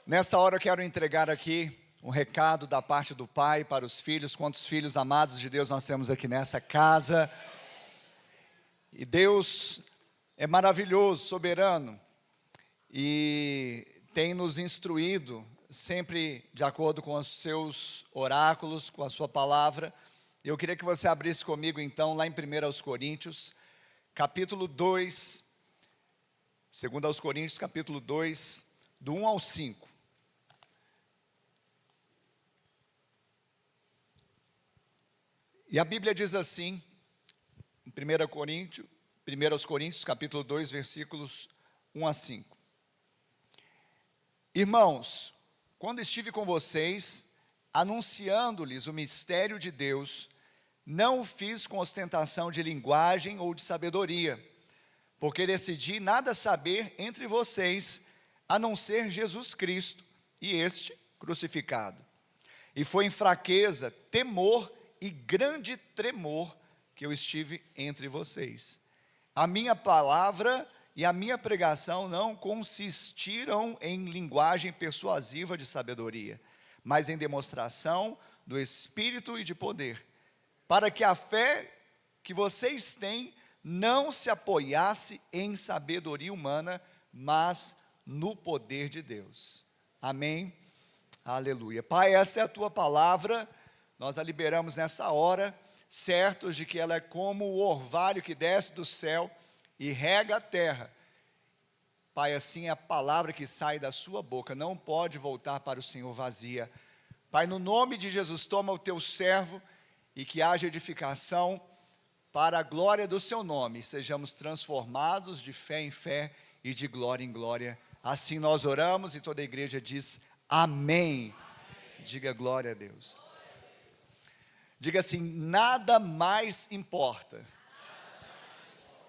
Nesta hora eu quero entregar aqui um recado da parte do Pai para os filhos. Quantos filhos amados de Deus nós temos aqui nessa casa? E Deus é maravilhoso, soberano, e tem nos instruído sempre de acordo com os seus oráculos, com a sua palavra. Eu queria que você abrisse comigo então lá em 1 Coríntios, capítulo 2, 2 Coríntios, capítulo 2, do 1 ao 5. E a Bíblia diz assim, em 1 Coríntios, capítulo 2, versículos 1 a 5. Irmãos, quando estive com vocês, anunciando-lhes o mistério de Deus, não o fiz com ostentação de linguagem ou de sabedoria, porque decidi nada saber entre vocês, a não ser Jesus Cristo e este crucificado. E foi em fraqueza, temor e grande tremor que eu estive entre vocês. A minha palavra e a minha pregação não consistiram em linguagem persuasiva de sabedoria, mas em demonstração do Espírito e de poder, para que a fé que vocês têm não se apoiasse em sabedoria humana, mas no poder de Deus. Amém? Aleluia. Pai, essa é a tua palavra. Nós a liberamos nessa hora, certos de que ela é como o orvalho que desce do céu e rega a terra. Pai, assim é a palavra que sai da sua boca, não pode voltar para o Senhor vazia. Pai, no nome de Jesus, toma o teu servo e que haja edificação para a glória do seu nome. Sejamos transformados de fé em fé e de glória em glória. Assim nós oramos e toda a igreja diz amém. Diga glória a Deus. Diga assim, nada mais importa.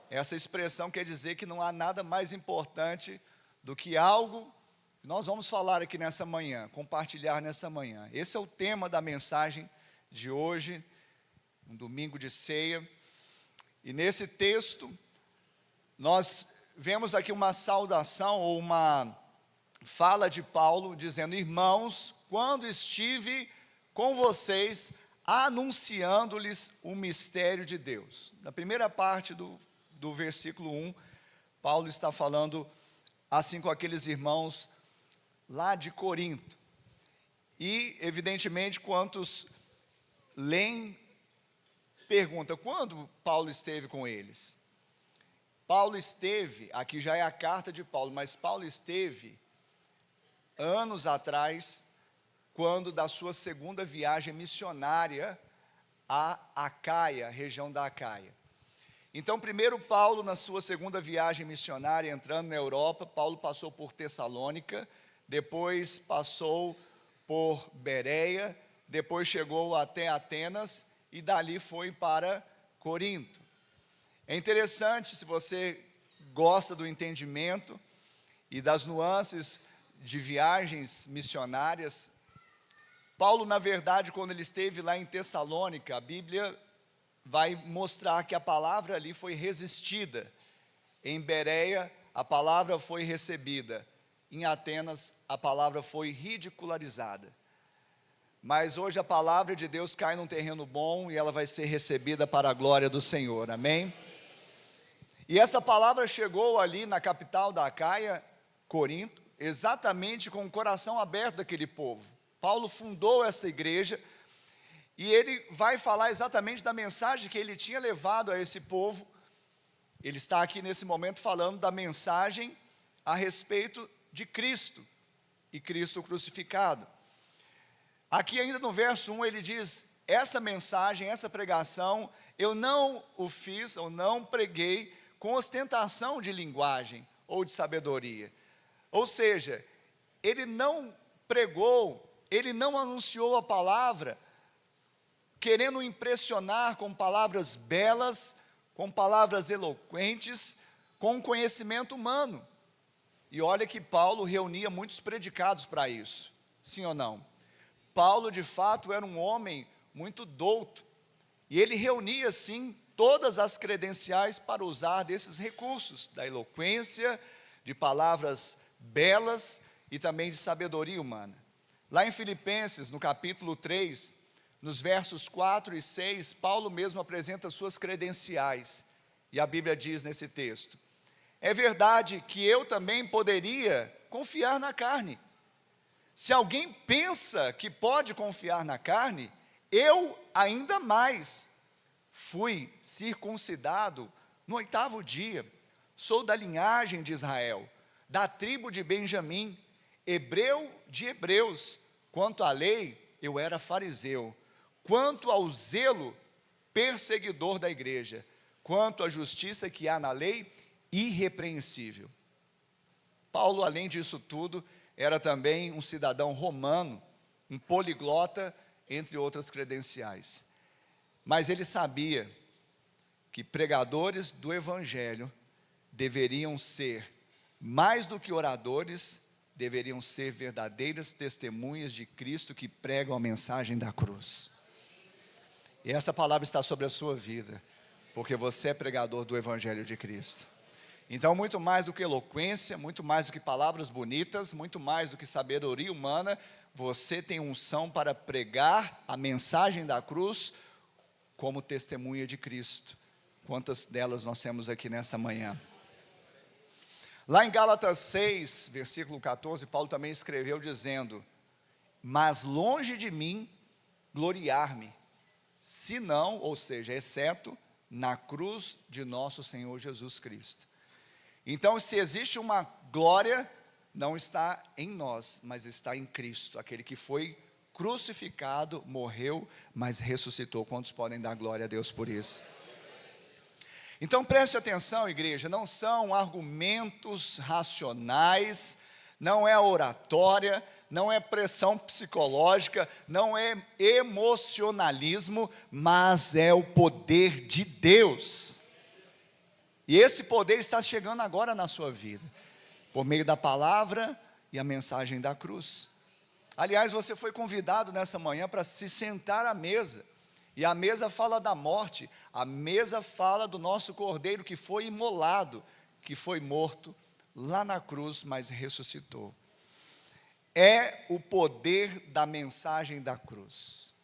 Essa expressão quer dizer que não há nada mais importante do que algo que nós vamos falar aqui nessa manhã, compartilhar nessa manhã. Esse é o tema da mensagem de hoje, um domingo de ceia. E nesse texto, nós vemos aqui uma saudação ou uma fala de Paulo, dizendo, irmãos, quando estive com vocês, anunciando-lhes o mistério de Deus. Na primeira parte do versículo 1, Paulo está falando assim com aqueles irmãos lá de Corinto. E, evidentemente, quantos leem, perguntam, quando Paulo esteve com eles? Paulo esteve, aqui já é a carta de Paulo, mas Paulo esteve anos atrás, quando da sua segunda viagem missionária a Acaia, região da Acaia. Então, primeiro Paulo, na sua segunda viagem missionária, entrando na Europa, Paulo passou por Tessalônica, depois passou por Bereia, depois chegou até Atenas e dali foi para Corinto. É interessante, se você gosta do entendimento e das nuances de viagens missionárias, Paulo, na verdade, quando ele esteve lá em Tessalônica, a Bíblia vai mostrar que a palavra ali foi resistida. Em Bereia, a palavra foi recebida. Em Atenas, a palavra foi ridicularizada. Mas hoje a palavra de Deus cai num terreno bom e ela vai ser recebida para a glória do Senhor. Amém? E essa palavra chegou ali na capital da Acaia, Corinto, exatamente com o coração aberto daquele povo. Paulo fundou essa igreja e ele vai falar exatamente da mensagem que ele tinha levado a esse povo. Ele está aqui nesse momento falando da mensagem a respeito de Cristo e Cristo crucificado. Aqui ainda no verso 1 ele diz, essa mensagem, essa pregação, eu não o fiz, ou não preguei com ostentação de linguagem ou de sabedoria. Ou seja, ele não pregou, ele não anunciou a palavra querendo impressionar com palavras belas, com palavras eloquentes, com conhecimento humano. E olha que Paulo reunia muitos predicados para isso, sim ou não? Paulo de fato era um homem muito douto, e ele reunia sim todas as credenciais para usar desses recursos, da eloquência, de palavras belas e também de sabedoria humana. Lá em Filipenses, no capítulo 3, nos versos 4 e 6, Paulo mesmo apresenta suas credenciais. E a Bíblia diz nesse texto: é verdade que eu também poderia confiar na carne. Se alguém pensa que pode confiar na carne, eu ainda mais. Fui circuncidado no 8º dia, sou da linhagem de Israel, da tribo de Benjamim, hebreu de hebreus. Quanto à lei, eu era fariseu. Quanto ao zelo, perseguidor da igreja. Quanto à justiça que há na lei, irrepreensível. Paulo, além disso tudo, era também um cidadão romano, um poliglota, entre outras credenciais. Mas ele sabia que pregadores do evangelho deveriam ser, mais do que oradores, deveriam ser verdadeiras testemunhas de Cristo que pregam a mensagem da cruz. E essa palavra está sobre a sua vida, porque você é pregador do evangelho de Cristo. Então, muito mais do que eloquência, muito mais do que palavras bonitas, muito mais do que sabedoria humana, você tem unção para pregar a mensagem da cruz como testemunha de Cristo. Quantas delas nós temos aqui nesta manhã? Lá em Gálatas 6, versículo 14, Paulo também escreveu dizendo: mas longe de mim gloriar-me, se não, ou seja, exceto na cruz de nosso Senhor Jesus Cristo. Então, se existe uma glória, não está em nós, mas está em Cristo, aquele que foi crucificado, morreu, mas ressuscitou. Quantos podem dar glória a Deus por isso? Então preste atenção, igreja, não são argumentos racionais, não é oratória, não é pressão psicológica, não é emocionalismo, mas é o poder de Deus. E esse poder está chegando agora na sua vida, por meio da palavra e a mensagem da cruz. Aliás, você foi convidado nessa manhã para se sentar à mesa. E a mesa fala da morte, a mesa fala do nosso Cordeiro que foi imolado, que foi morto lá na cruz, mas ressuscitou. É o poder da mensagem da cruz.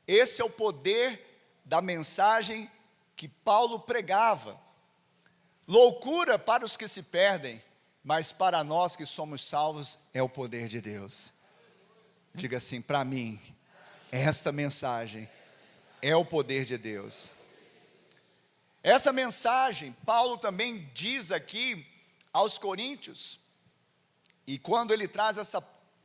Esse é o poder da mensagem que Paulo pregava. Loucura para os que se perdem, mas para nós que somos salvos é o poder de Deus. Diga assim: para mim, esta mensagem é o poder de Deus. Essa mensagem, Paulo também diz aqui aos coríntios, e quando ele traz essa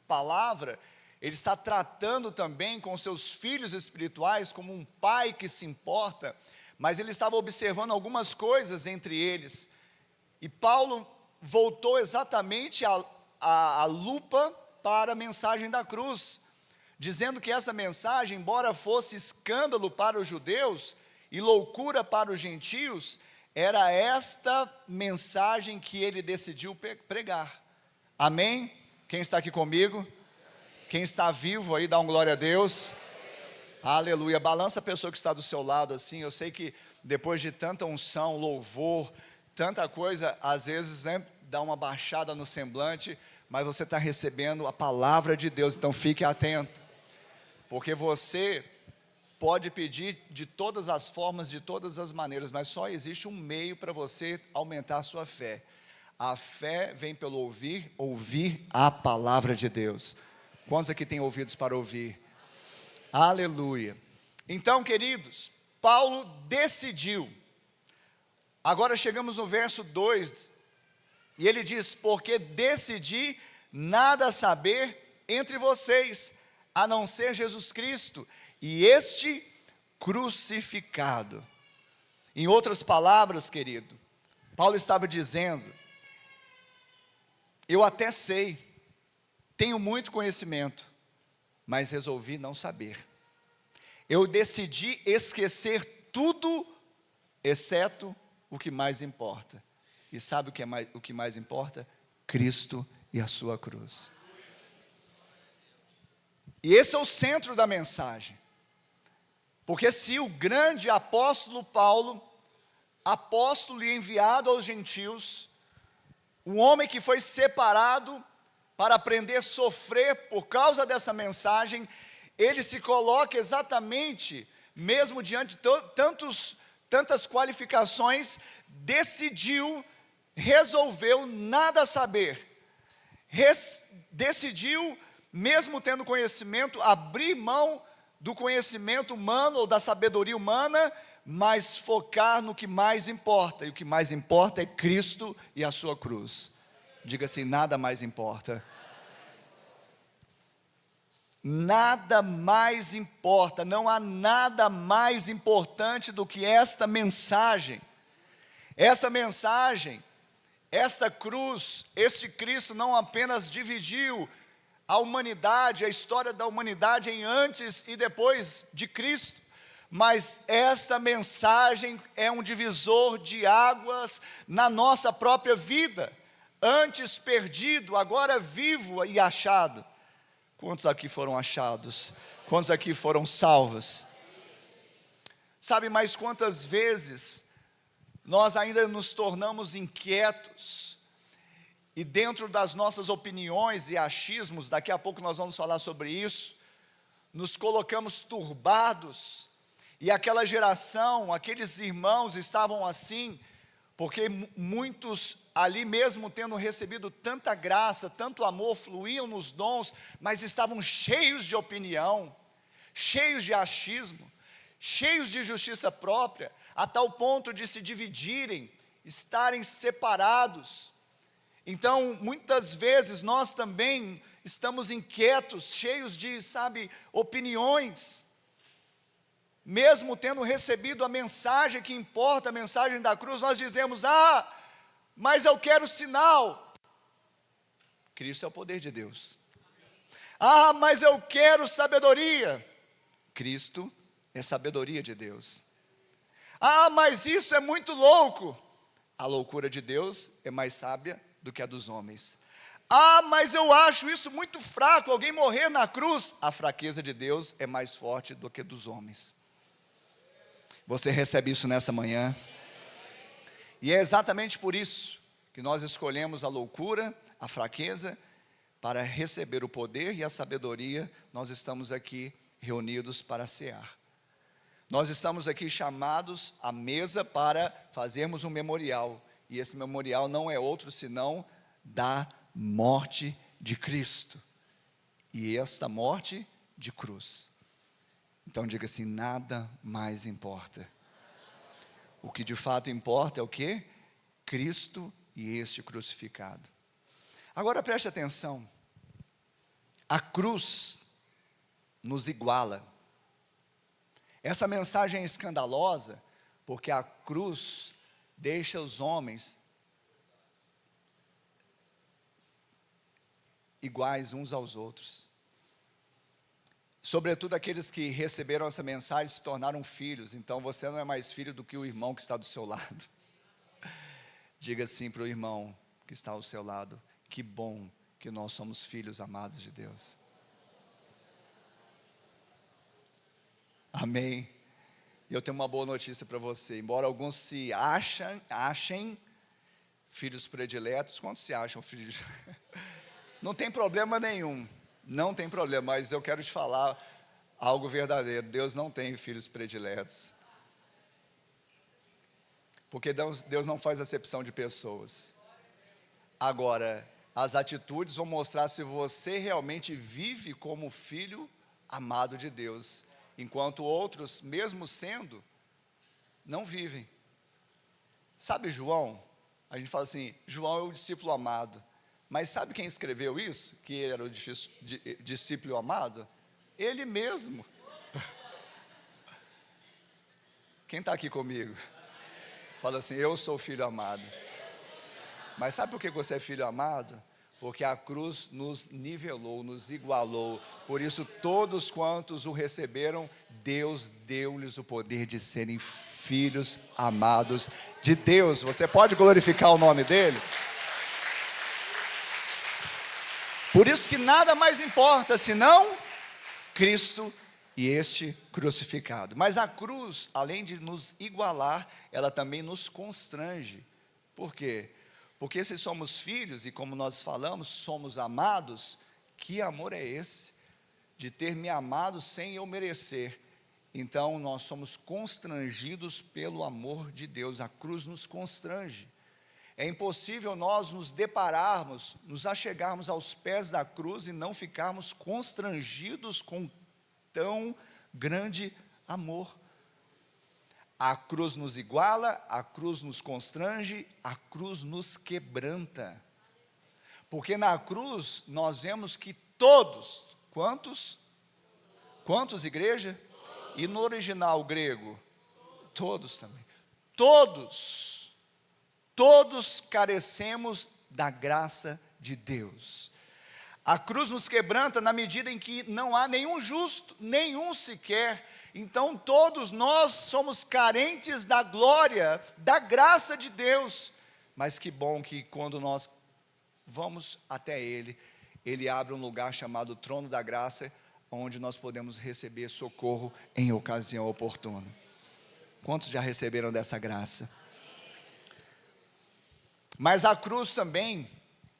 palavra, ele está tratando também com seus filhos espirituais, como um pai que se importa, mas ele estava observando algumas coisas entre eles, e Paulo voltou exatamente a lupa para a mensagem da cruz, dizendo que essa mensagem, embora fosse escândalo para os judeus e loucura para os gentios, era esta mensagem que ele decidiu pregar. Amém? Quem está aqui comigo? Quem está vivo aí, dá um glória a Deus. Aleluia. Balança a pessoa que está do seu lado assim. Eu sei que depois de tanta unção, louvor, tanta coisa, às vezes, né, dá uma baixada no semblante, mas você está recebendo a palavra de Deus, então fique atento. Porque você pode pedir de todas as formas, de todas as maneiras, mas só existe um meio para você aumentar a sua fé. A fé vem pelo ouvir, ouvir a palavra de Deus. Quantos aqui têm ouvidos para ouvir? Aleluia. Então, queridos, Paulo decidiu. Agora chegamos no verso 2, e ele diz: porque decidi nada saber entre vocês, a não ser Jesus Cristo, e este crucificado. Em outras palavras, querido, Paulo estava dizendo: eu até sei, tenho muito conhecimento, mas resolvi não saber. Eu decidi esquecer tudo, exceto o que mais importa. E sabe o que mais importa? Cristo e a sua cruz. E esse é o centro da mensagem. Porque se o grande apóstolo Paulo, apóstolo e enviado aos gentios, um homem que foi separado para aprender a sofrer por causa dessa mensagem, ele se coloca exatamente, mesmo diante de tantas qualificações, decidiu, resolveu nada saber, decidiu, mesmo tendo conhecimento, abrir mão do conhecimento humano ou da sabedoria humana, mas focar no que mais importa, e o que mais importa é Cristo e a sua cruz. Diga assim: nada mais importa. Nada mais importa, não há nada mais importante do que esta mensagem. Esta mensagem, esta cruz, este Cristo não apenas dividiu a humanidade, a história da humanidade em antes e depois de Cristo, mas esta mensagem é um divisor de águas na nossa própria vida. Antes perdido, agora vivo e achado. Quantos aqui foram achados? Quantos aqui foram salvos? Sabe, mas quantas vezes nós ainda nos tornamos inquietos, e dentro das nossas opiniões e achismos, daqui a pouco nós vamos falar sobre isso, nos colocamos turbados, e aquela geração, aqueles irmãos estavam assim, porque muitos ali mesmo tendo recebido tanta graça, tanto amor, fluíam nos dons, mas estavam cheios de opinião, cheios de achismo, cheios de justiça própria, a tal ponto de se dividirem, estarem separados. Então, muitas vezes nós também estamos inquietos, cheios de, opiniões, mesmo tendo recebido a mensagem que importa, a mensagem da cruz, nós dizemos: mas eu quero sinal. Cristo é o poder de Deus. Mas eu quero sabedoria. Cristo é sabedoria de Deus. Mas isso é muito louco. A loucura de Deus é mais sábia do que a dos homens. Mas eu acho isso muito fraco, alguém morrer na cruz. A fraqueza de Deus é mais forte do que dos homens. Você recebe isso nessa manhã? E é exatamente por isso que nós escolhemos a loucura, a fraqueza, para receber o poder e a sabedoria. Nós estamos aqui reunidos para cear. Nós estamos aqui chamados à mesa para fazermos um memorial. E esse memorial não é outro senão da morte de Cristo. E esta morte de cruz. Então diga assim: nada mais importa. O que de fato importa é o quê? Cristo e este crucificado. Agora preste atenção. A cruz nos iguala. Essa mensagem é escandalosa, porque a cruz deixa os homens iguais uns aos outros. Sobretudo aqueles que receberam essa mensagem se tornaram filhos. Então você não é mais filho do que o irmão que está do seu lado. Diga assim para o irmão que está ao seu lado: que bom que nós somos filhos amados de Deus. Amém. E eu tenho uma boa notícia para você. Embora alguns se achem filhos prediletos. Quantos se acham filhos? Não tem problema nenhum. Não tem problema, mas eu quero te falar algo verdadeiro. Deus não tem filhos prediletos. Porque Deus não faz acepção de pessoas. Agora, as atitudes vão mostrar se você realmente vive como filho amado de Deus. Enquanto outros, mesmo sendo, não vivem. Sabe João? A gente fala assim: João é o discípulo amado. Mas sabe quem escreveu isso? Que era o discípulo amado? Ele mesmo. Quem está aqui comigo? Fala assim: eu sou filho amado. Mas sabe por que você é filho amado? Porque a cruz nos nivelou, nos igualou. Por isso todos quantos o receberam, Deus deu-lhes o poder de serem filhos amados de Deus. Você pode glorificar o nome dele? Por isso que nada mais importa senão Cristo e este crucificado. Mas a cruz, além de nos igualar, ela também nos constrange. Por quê? Porque se somos filhos, e como nós falamos, somos amados, que amor é esse? De ter me amado sem eu merecer. Então nós somos constrangidos pelo amor de Deus, a cruz nos constrange. É impossível nós nos depararmos, nos achegarmos aos pés da cruz e não ficarmos constrangidos com tão grande amor. A cruz nos iguala, a cruz nos constrange, a cruz nos quebranta. Porque na cruz nós vemos que todos, quantos? Quantos, igreja? E no original grego? Todos também. Todos carecemos da graça de Deus. A cruz nos quebranta na medida em que não há nenhum justo, nenhum sequer. Então todos nós somos carentes da glória, da graça de Deus. Mas que bom que quando nós vamos até Ele, Ele abre um lugar chamado trono da graça, onde nós podemos receber socorro em ocasião oportuna. Quantos já receberam dessa graça? Mas a cruz também,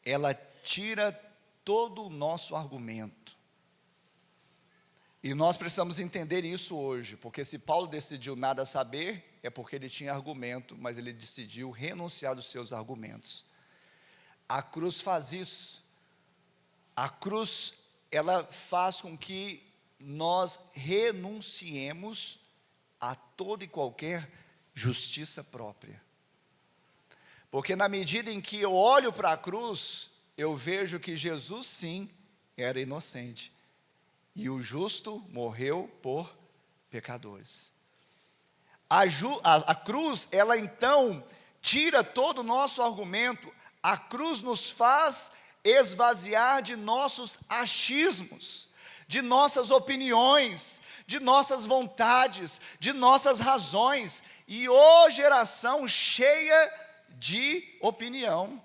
ela tira todo o nosso argumento. E nós precisamos entender isso hoje, porque se Paulo decidiu nada saber, é porque ele tinha argumento, mas ele decidiu renunciar dos seus argumentos. A cruz faz isso. A cruz, ela faz com que nós renunciemos a toda e qualquer justiça própria. Porque na medida em que eu olho para a cruz, eu vejo que Jesus sim era inocente. E o justo morreu por pecadores. A cruz, ela então tira todo o nosso argumento. A cruz nos faz esvaziar de nossos achismos, de nossas opiniões, de nossas vontades, de nossas razões. E ô geração cheia de opinião.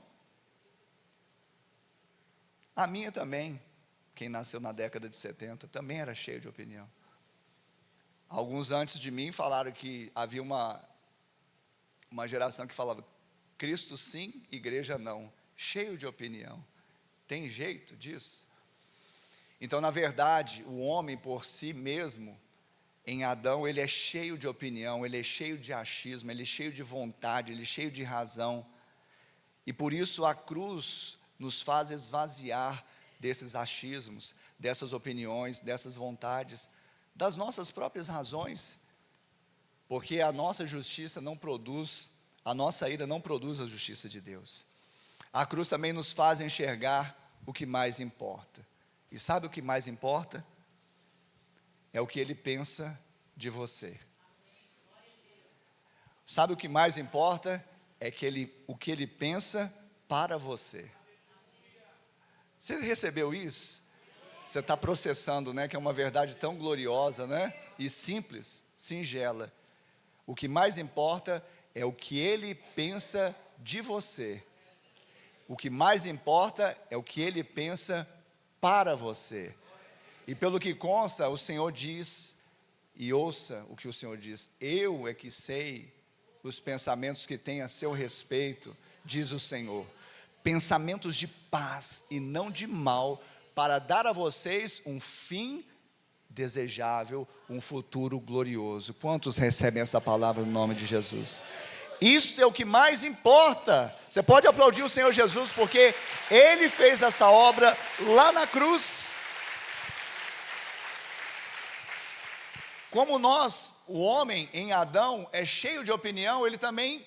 A minha também, quem nasceu na década de 70, também era cheio de opinião. Alguns antes de mim falaram que havia uma geração que falava Cristo sim, igreja não, cheio de opinião. Tem jeito disso? Então, na verdade, o homem por si mesmo, em Adão, ele é cheio de opinião, ele é cheio de achismo, ele é cheio de vontade, ele é cheio de razão. E por isso a cruz nos faz esvaziar desses achismos, dessas opiniões, dessas vontades, das nossas próprias razões. Porque a nossa justiça não produz, a nossa ira não produz a justiça de Deus. A cruz também nos faz enxergar o que mais importa. E sabe o que mais importa? É o que Ele pensa de você. Sabe o que mais importa? É o que Ele pensa para você. Você recebeu isso? Você está processando, né? Que é uma verdade tão gloriosa, né? E simples, singela. O que mais importa é o que Ele pensa de você. O que mais importa é o que Ele pensa para você. E pelo que consta, o Senhor diz, e ouça o que o Senhor diz: eu é que sei os pensamentos que tenho a seu respeito, diz o Senhor, pensamentos de paz e não de mal, para dar a vocês um fim desejável, um futuro glorioso. Quantos recebem essa palavra no nome de Jesus? Isto é o que mais importa. Você pode aplaudir o Senhor Jesus, porque Ele fez essa obra lá na cruz. Como nós, o homem em Adão, é cheio de opinião, ele também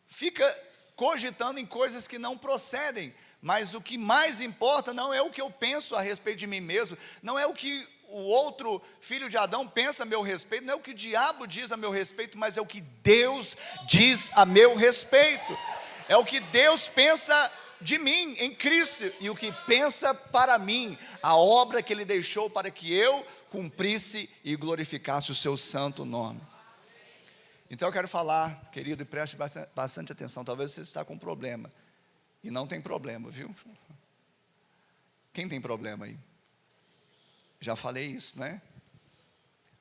fica cogitando em coisas que não procedem. Mas o que mais importa não é o que eu penso a respeito de mim mesmo, não é o que o outro filho de Adão pensa a meu respeito, não é o que o diabo diz a meu respeito, mas é o que Deus diz a meu respeito. É o que Deus pensa de mim em Cristo, e o que pensa para mim, a obra que Ele deixou para que eu cumprisse e glorificasse o seu santo nome. Então eu quero falar, querido, e preste bastante atenção. Talvez você está com um problema, e não tem problema, viu? Quem tem problema aí? Já falei isso, né?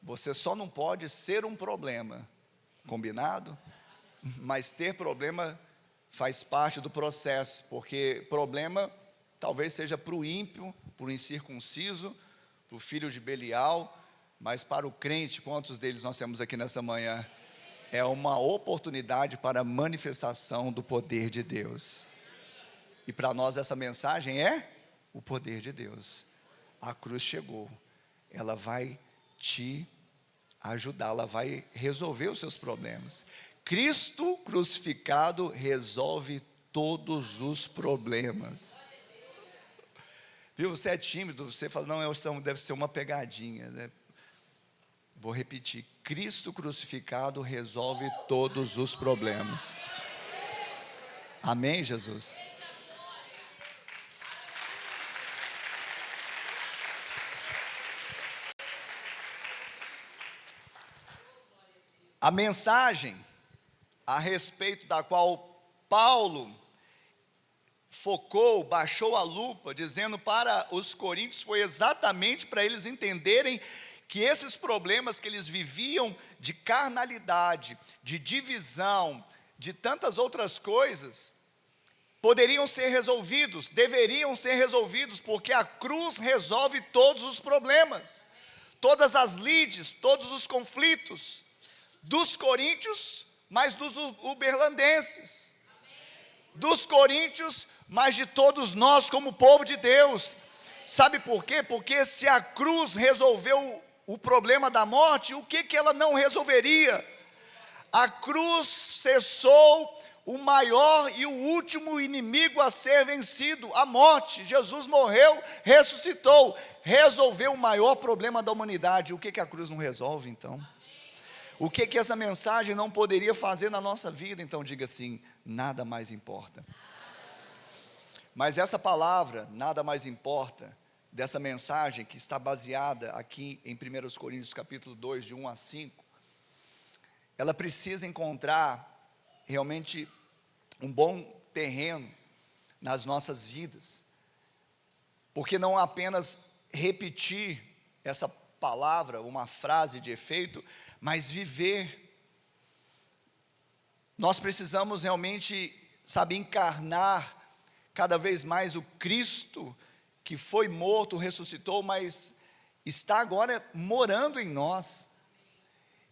Você só não pode ser um problema, combinado? Mas ter problema faz parte do processo, porque problema talvez seja para o ímpio, para o incircunciso, para o filho de Belial, mas para o crente, quantos deles nós temos aqui nessa manhã? É uma oportunidade para a manifestação do poder de Deus. E para nós essa mensagem é o poder de Deus. A cruz chegou, ela vai te ajudar, ela vai resolver os seus problemas. Cristo crucificado resolve todos os problemas. Viu, você é tímido, você fala, não, deve ser uma pegadinha, né? Vou repetir, Cristo crucificado resolve todos os problemas. Amém, Jesus? A mensagem a respeito da qual Paulo focou, baixou a lupa, dizendo para os coríntios, foi exatamente para eles entenderem que esses problemas que eles viviam de carnalidade, de divisão, de tantas outras coisas, poderiam ser resolvidos, deveriam ser resolvidos, porque a cruz resolve todos os problemas, todas as lides, todos os conflitos, dos coríntios, mas dos uberlandenses, dos coríntios, mas de todos nós como povo de Deus. Sabe por quê? Porque se a cruz resolveu o problema da morte, o que ela não resolveria? A cruz cessou o maior e o último inimigo a ser vencido, a morte. Jesus morreu, ressuscitou, resolveu o maior problema da humanidade. O que a cruz não resolve então? O que essa mensagem não poderia fazer na nossa vida? Então diga assim, nada mais importa. Mas essa palavra, nada mais importa, dessa mensagem que está baseada aqui em 1 Coríntios capítulo 2, de 1 a 5, ela precisa encontrar realmente um bom terreno nas nossas vidas, porque não apenas repetir essa palavra, uma frase de efeito, mas viver. Nós precisamos realmente, sabe, encarnar cada vez mais o Cristo que foi morto, ressuscitou, mas está agora morando em nós.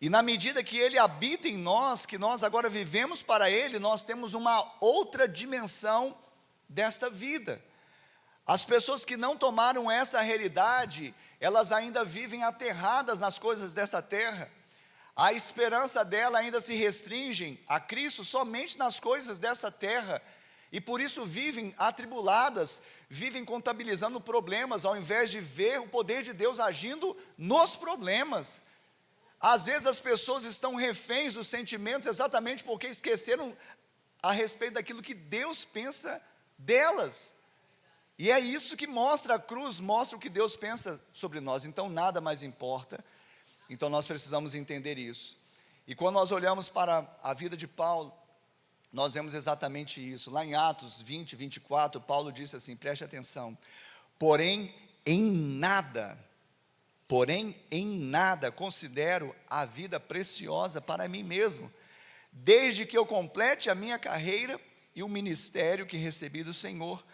E na medida que Ele habita em nós, que nós agora vivemos para Ele, nós temos uma outra dimensão desta vida. As pessoas que não tomaram essa realidade, elas ainda vivem aterradas nas coisas desta terra. A esperança dela ainda se restringe a Cristo somente nas coisas desta terra. E por isso vivem atribuladas, vivem contabilizando problemas, ao invés de ver o poder de Deus agindo nos problemas. Às vezes as pessoas estão reféns dos sentimentos exatamente porque esqueceram a respeito daquilo que Deus pensa delas. E é isso que mostra a cruz, mostra o que Deus pensa sobre nós. Então nada mais importa. Então nós precisamos entender isso. E quando nós olhamos para a vida de Paulo, nós vemos exatamente isso. Lá em Atos 20, 24, Paulo disse assim, preste atenção. Porém em nada considero a vida preciosa para mim mesmo, desde que eu complete a minha carreira e o ministério que recebi do Senhor,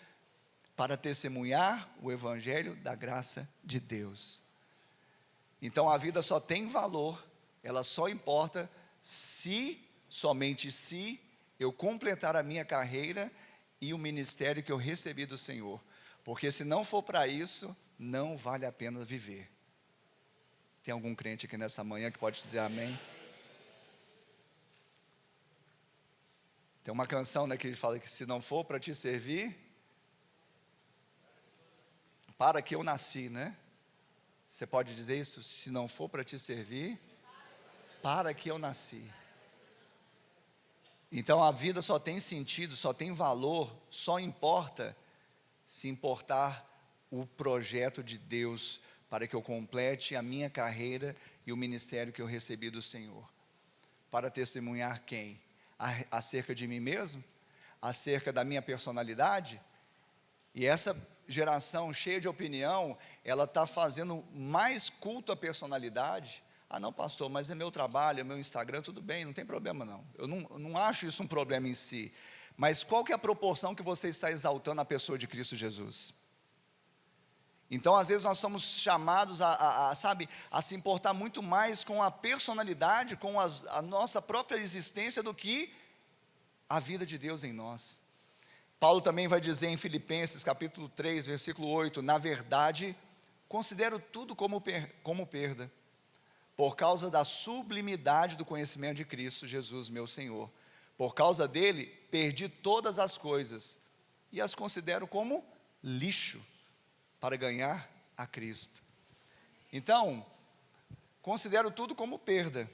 para testemunhar o evangelho da graça de Deus. Então a vida só tem valor, ela só importa somente se eu completar a minha carreira e o ministério que eu recebi do Senhor. Porque se não for para isso, não vale a pena viver. Tem algum crente aqui nessa manhã que pode dizer amém? Tem uma canção, né, que ele fala que se não for para te servir, para que eu nasci, né? Você pode dizer isso? Se não for para te servir, para que eu nasci. Então a vida só tem sentido, só tem valor, só importa se importar o projeto de Deus para que eu complete a minha carreira e o ministério que eu recebi do Senhor. Para testemunhar quem? Acerca de mim mesmo? Acerca da minha personalidade? E essa geração cheia de opinião, ela está fazendo mais culto à personalidade. Ah não, pastor, mas é meu trabalho, é meu Instagram, tudo bem, não tem problema não. Eu não acho isso um problema em si. mas qual que é a proporção que você está exaltando a pessoa de Cristo Jesus? Então, às vezes, nós somos chamados sabe, a se importar muito mais com a personalidade, com a nossa própria existência, do que a vida de Deus em nós. Paulo também vai dizer em Filipenses, capítulo 3, versículo 8, na verdade, considero tudo como perda, por causa da sublimidade do conhecimento de Cristo Jesus, meu Senhor. Por causa dele, perdi todas as coisas, e as considero como lixo, para ganhar a Cristo. Então, considero tudo como perda.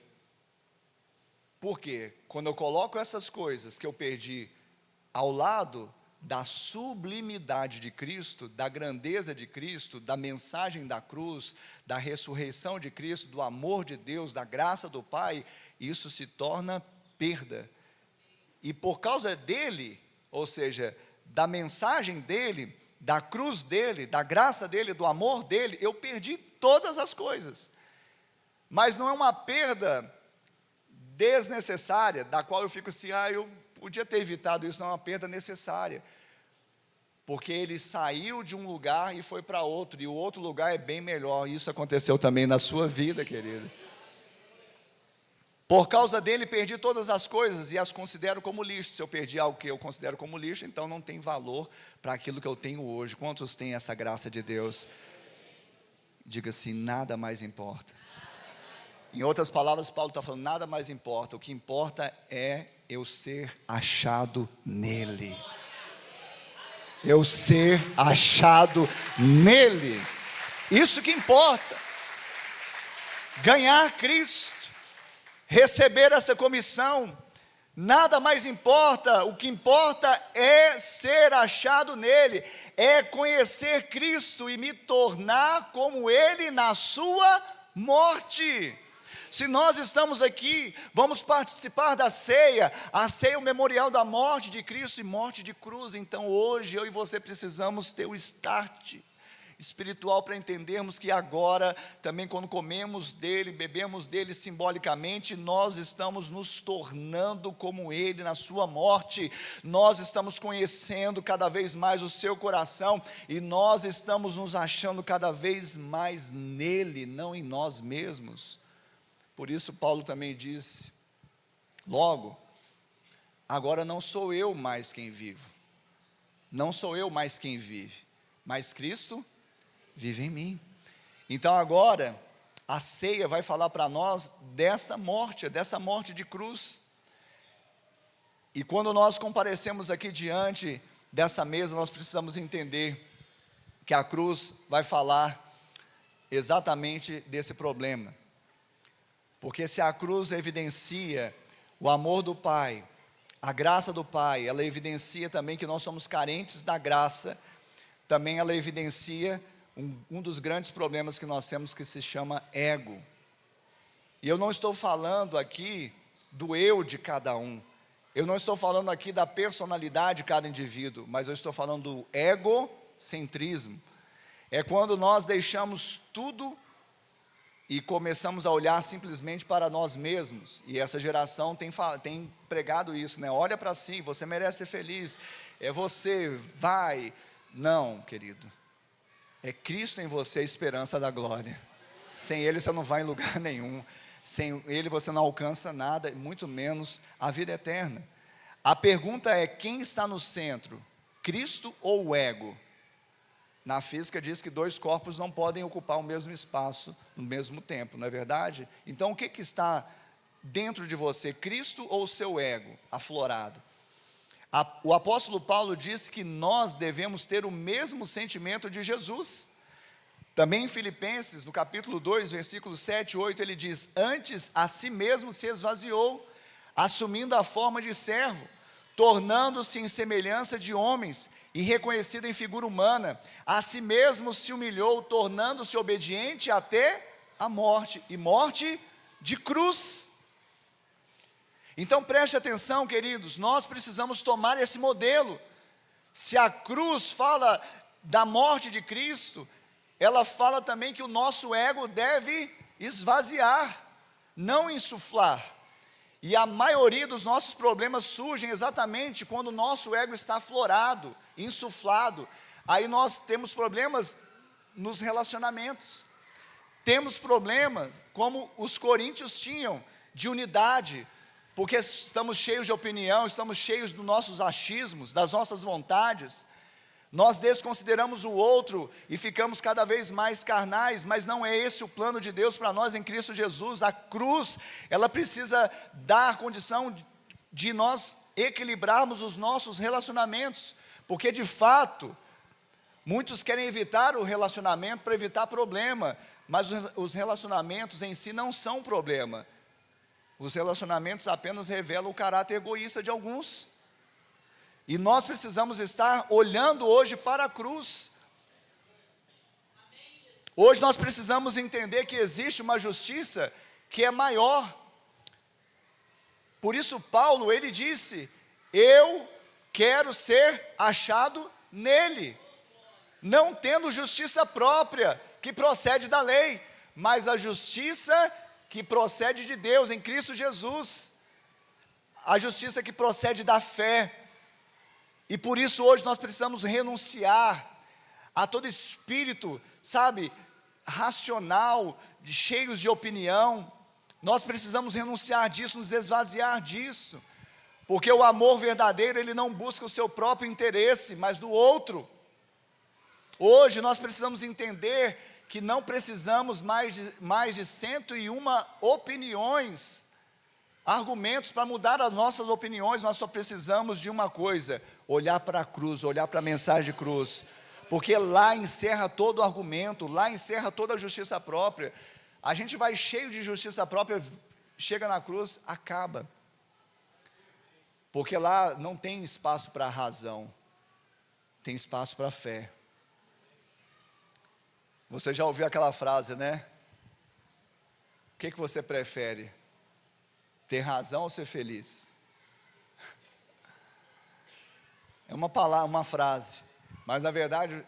Por quê? Quando eu coloco essas coisas que eu perdi ao lado da sublimidade de Cristo, da grandeza de Cristo, da mensagem da cruz, da ressurreição de Cristo, do amor de Deus, da graça do Pai, isso se torna perda. E por causa dele, ou seja, da mensagem dele, da cruz dele, da graça dele, do amor dele, eu perdi todas as coisas. Mas não é uma perda desnecessária, da qual eu fico assim, eu podia ter evitado isso. Não é uma perda necessária, porque ele saiu de um lugar e foi para outro, e o outro lugar é bem melhor. Isso aconteceu também na sua vida, querido. Por causa dele perdi todas as coisas e as considero como lixo. Se eu perdi algo que eu considero como lixo, então não tem valor para aquilo que eu tenho hoje. Quantos têm essa graça de Deus? Diga assim, nada mais importa. Em outras palavras, Paulo está falando, nada mais importa. O que importa é eu ser achado nele. Eu ser achado nele. Isso que importa. Ganhar Cristo. Receber essa comissão, nada mais importa. O que importa é ser achado nele, é conhecer Cristo e me tornar como ele na sua morte. Se nós estamos aqui, vamos participar da ceia, a ceia é o memorial da morte de Cristo e morte de cruz. Então hoje eu e você precisamos ter o start espiritual para entendermos que agora, também quando comemos dele, bebemos dele simbolicamente, nós estamos nos tornando como ele na sua morte. Nós estamos conhecendo cada vez mais o seu coração, e nós estamos nos achando cada vez mais nele, não em nós mesmos. Por isso Paulo também disse, logo, agora não sou eu mais quem vivo, não sou eu mais quem vive, mas Cristo vive em mim. Então agora, a ceia vai falar para nós dessa morte de cruz. E quando nós comparecemos aqui diante dessa mesa, nós precisamos entender que a cruz vai falar exatamente desse problema. Porque se a cruz evidencia o amor do Pai, a graça do Pai, ela evidencia também que nós somos carentes da graça, também ela evidencia um dos grandes problemas que nós temos, que se chama ego. E eu não estou falando aqui do eu de cada um, eu não estou falando aqui da personalidade de cada indivíduo, mas eu estou falando do egocentrismo. É quando nós deixamos tudo e começamos a olhar simplesmente para nós mesmos. E essa geração tem pregado isso, né? Olha para si, você merece ser feliz, é você, vai. Não, querido, é Cristo em você a esperança da glória. Sem ele você não vai em lugar nenhum, sem ele você não alcança nada, muito menos a vida eterna. A pergunta é, quem está no centro, Cristo ou o ego? Na física diz que dois corpos não podem ocupar o mesmo espaço no mesmo tempo, não é verdade? Então o que está dentro de você, Cristo ou o seu ego aflorado? O apóstolo Paulo diz que nós devemos ter o mesmo sentimento de Jesus. Também em Filipenses, no capítulo 2, versículos 7 e 8, ele diz, antes a si mesmo se esvaziou, assumindo a forma de servo, tornando-se em semelhança de homens, e reconhecido em figura humana, a si mesmo se humilhou, tornando-se obediente até a morte, e morte de cruz. Então preste atenção, queridos, nós precisamos tomar esse modelo. Se a cruz fala da morte de Cristo, ela fala também que o nosso ego deve esvaziar, não insuflar. E a maioria dos nossos problemas surgem exatamente quando o nosso ego está aflorado, insuflado. Aí nós temos problemas nos relacionamentos. Temos problemas como os coríntios tinham, de unidade, porque estamos cheios de opinião, estamos cheios dos nossos achismos, das nossas vontades. Nós desconsideramos o outro e ficamos cada vez mais carnais, mas não é esse o plano de Deus para nós em Cristo Jesus. A cruz, ela precisa dar condição de nós equilibrarmos os nossos relacionamentos, porque de fato, muitos querem evitar o relacionamento para evitar problema, mas os relacionamentos em si não são problema. Os relacionamentos apenas revelam o caráter egoísta de alguns. E nós precisamos estar olhando hoje para a cruz. Hoje nós precisamos entender que existe uma justiça que é maior. Por isso Paulo, ele disse: eu quero ser achado nele, não tendo justiça própria, que procede da lei, mas a justiça que procede de Deus, em Cristo Jesus, a justiça que procede da fé. E por isso hoje nós precisamos renunciar a todo espírito, sabe, racional, cheios de opinião. Nós precisamos renunciar disso, nos esvaziar disso, porque o amor verdadeiro, ele não busca o seu próprio interesse, mas do outro. Hoje nós precisamos entender que não precisamos mais de 101 opiniões, argumentos para mudar as nossas opiniões. Nós só precisamos de uma coisa: olhar para a cruz, olhar para a mensagem de cruz, porque lá encerra todo o argumento, lá encerra toda a justiça própria. A gente vai cheio de justiça própria, chega na cruz, acaba, porque lá não tem espaço para a razão, tem espaço para a fé. Você já ouviu aquela frase, né? O que você prefere? Ter razão ou ser feliz? É uma palavra, uma frase, mas na verdade,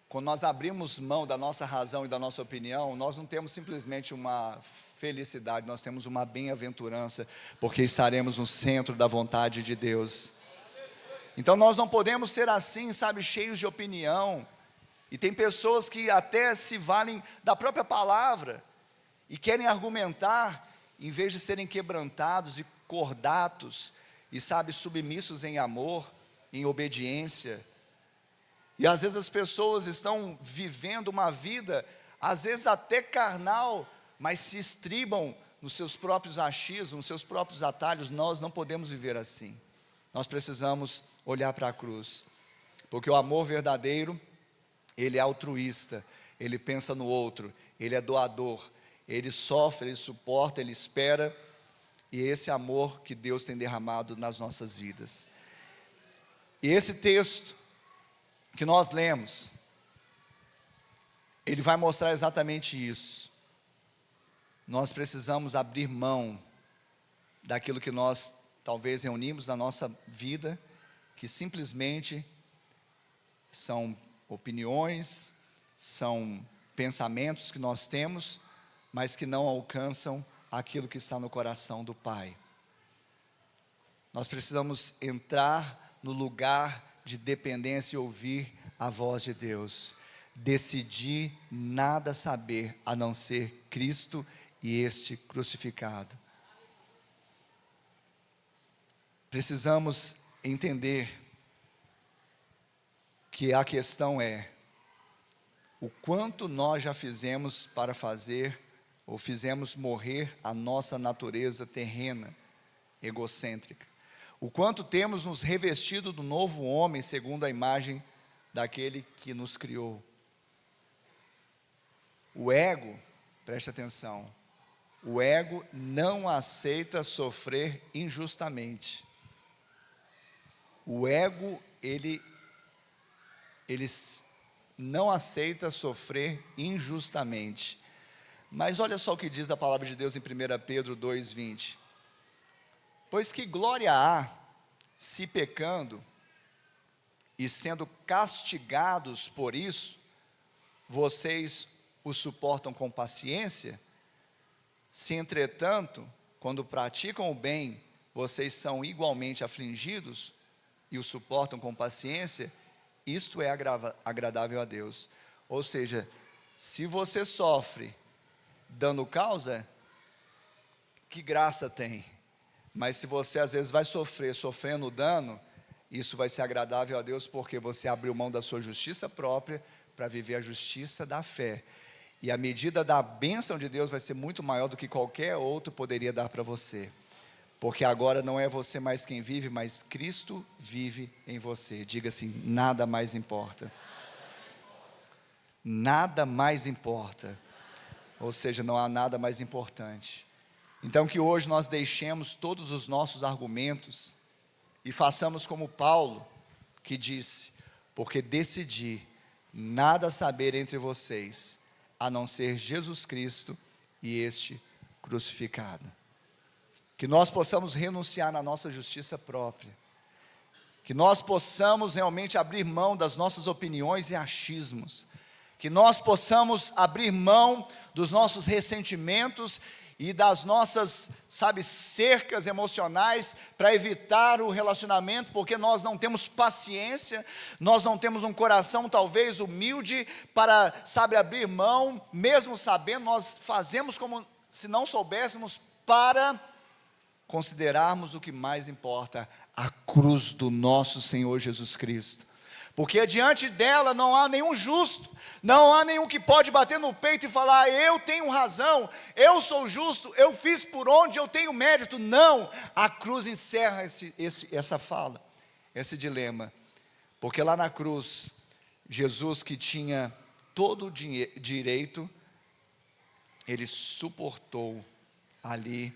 quando nós abrimos mão da nossa razão e da nossa opinião, nós não temos simplesmente uma felicidade, nós temos uma bem-aventurança, porque estaremos no centro da vontade de Deus. Então nós não podemos ser assim, sabe, cheios de opinião. E tem pessoas que até se valem da própria palavra e querem argumentar, em vez de serem quebrantados e cordatos, e sabe, submissos em amor, em obediência. E às vezes as pessoas estão vivendo uma vida, às vezes até carnal, mas se estribam nos seus próprios achismos, nos seus próprios atalhos. Nós não podemos viver assim. Nós precisamos olhar para a cruz, porque o amor verdadeiro, ele é altruísta, ele pensa no outro, ele é doador, ele sofre, ele suporta, ele espera, e é esse amor que Deus tem derramado nas nossas vidas. E esse texto que nós lemos, ele vai mostrar exatamente isso. Nós precisamos abrir mão daquilo que nós talvez reunimos na nossa vida, que simplesmente são opiniões, são pensamentos que nós temos, mas que não alcançam aquilo que está no coração do Pai. Nós precisamos entrar no lugar de dependência e ouvir a voz de Deus. Decidir nada saber a não ser Cristo e este crucificado. Precisamos entender que a questão é o quanto nós já fizemos para fazer ou fizemos morrer a nossa natureza terrena, egocêntrica. O quanto temos nos revestido do novo homem segundo a imagem daquele que nos criou. O ego, preste atenção, o ego não aceita sofrer injustamente. O ego, ele não aceita sofrer injustamente. Mas olha só o que diz a palavra de Deus em 1 Pedro 2:20. Pois que glória há, se pecando, e sendo castigados por isso, vocês o suportam com paciência? Se entretanto, quando praticam o bem, vocês são igualmente afligidos e o suportam com paciência, isto é agradável a Deus. Ou seja, se você sofre dando causa, que graça tem? Mas se você às vezes vai sofrendo dano, isso vai ser agradável a Deus, porque você abriu mão da sua justiça própria para viver a justiça da fé. E a medida da bênção de Deus vai ser muito maior do que qualquer outro poderia dar para você. Porque agora não é você mais quem vive, mas Cristo vive em você. Diga assim: nada mais importa. Nada mais importa. Ou seja, não há nada mais importante. Então que hoje nós deixemos todos os nossos argumentos e façamos como Paulo, que disse: porque decidi nada saber entre vocês, a não ser Jesus Cristo e este crucificado. Que nós possamos renunciar na nossa justiça própria, que nós possamos realmente abrir mão das nossas opiniões e achismos, que nós possamos abrir mão dos nossos ressentimentos e das nossas, cercas emocionais para evitar o relacionamento, porque nós não temos paciência, nós não temos um coração talvez humilde para, abrir mão, mesmo sabendo, nós fazemos como se não soubéssemos, para considerarmos o que mais importa, a cruz do nosso Senhor Jesus Cristo. Porque diante dela não há nenhum justo, não há nenhum que pode bater no peito e falar: eu tenho razão, eu sou justo, eu fiz por onde eu tenho mérito. Não, a cruz encerra essa fala, esse dilema. Porque lá na cruz, Jesus, que tinha todo o direito, ele suportou ali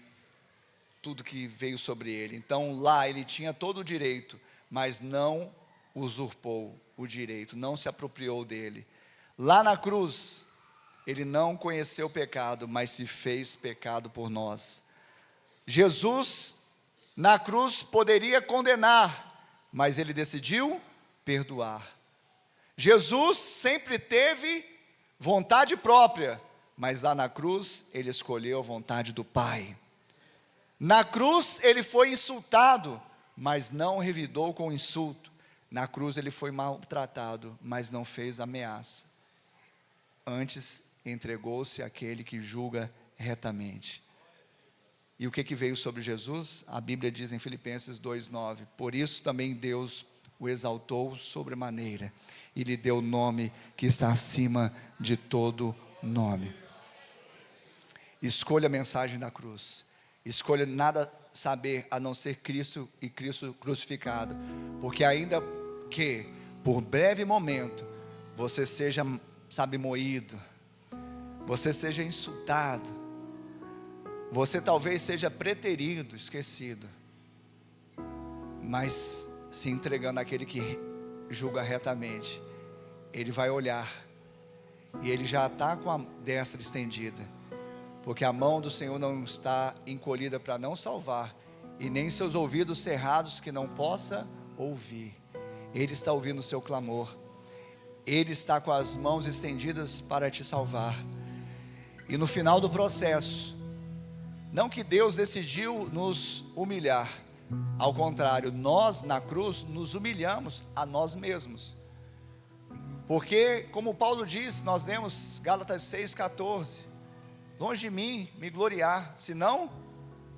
tudo que veio sobre ele. Então lá ele tinha todo o direito, mas não usurpou o direito, não se apropriou dele. Lá na cruz, ele não conheceu o pecado, mas se fez pecado por nós. Jesus, na cruz, poderia condenar, mas ele decidiu perdoar. Jesus sempre teve vontade própria, mas lá na cruz, ele escolheu a vontade do Pai. Na cruz ele foi insultado, mas não revidou com insulto. Na cruz ele foi maltratado, mas não fez ameaça. Antes entregou-se àquele que julga retamente. E o que veio sobre Jesus? A Bíblia diz em Filipenses 2:9: por isso também Deus o exaltou sobremaneira e lhe deu o nome que está acima de todo nome. Escolha a mensagem da cruz. Escolha nada saber a não ser Cristo e Cristo crucificado, porque ainda que por breve momento você seja, moído, você seja insultado, você talvez seja preterido, esquecido, mas se entregando àquele que julga retamente, ele vai olhar e ele já está com a destra estendida. Porque a mão do Senhor não está encolhida para não salvar, e nem seus ouvidos cerrados que não possa ouvir. Ele está ouvindo o seu clamor. Ele está com as mãos estendidas para te salvar. E no final do processo, não que Deus decidiu nos humilhar, ao contrário, nós na cruz nos humilhamos a nós mesmos. Porque, como Paulo diz, nós lemos Gálatas 6,14: longe de mim me gloriar, senão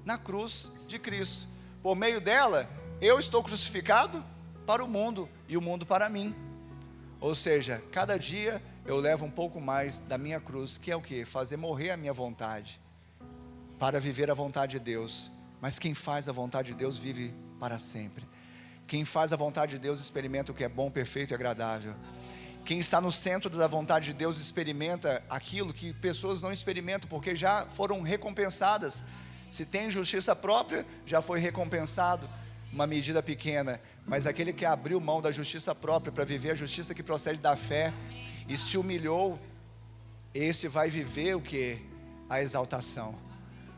na cruz de Cristo. Por meio dela, eu estou crucificado para o mundo e o mundo para mim. Ou seja, cada dia eu levo um pouco mais da minha cruz, que é o quê? Fazer morrer a minha vontade, para viver a vontade de Deus. Mas quem faz a vontade de Deus vive para sempre. Quem faz a vontade de Deus experimenta o que é bom, perfeito e agradável. Quem está no centro da vontade de Deus experimenta aquilo que pessoas não experimentam, porque já foram recompensadas. Se tem justiça própria, já foi recompensado, uma medida pequena. Mas aquele que abriu mão da justiça própria para viver a justiça que procede da fé e se humilhou, esse vai viver o que? A exaltação.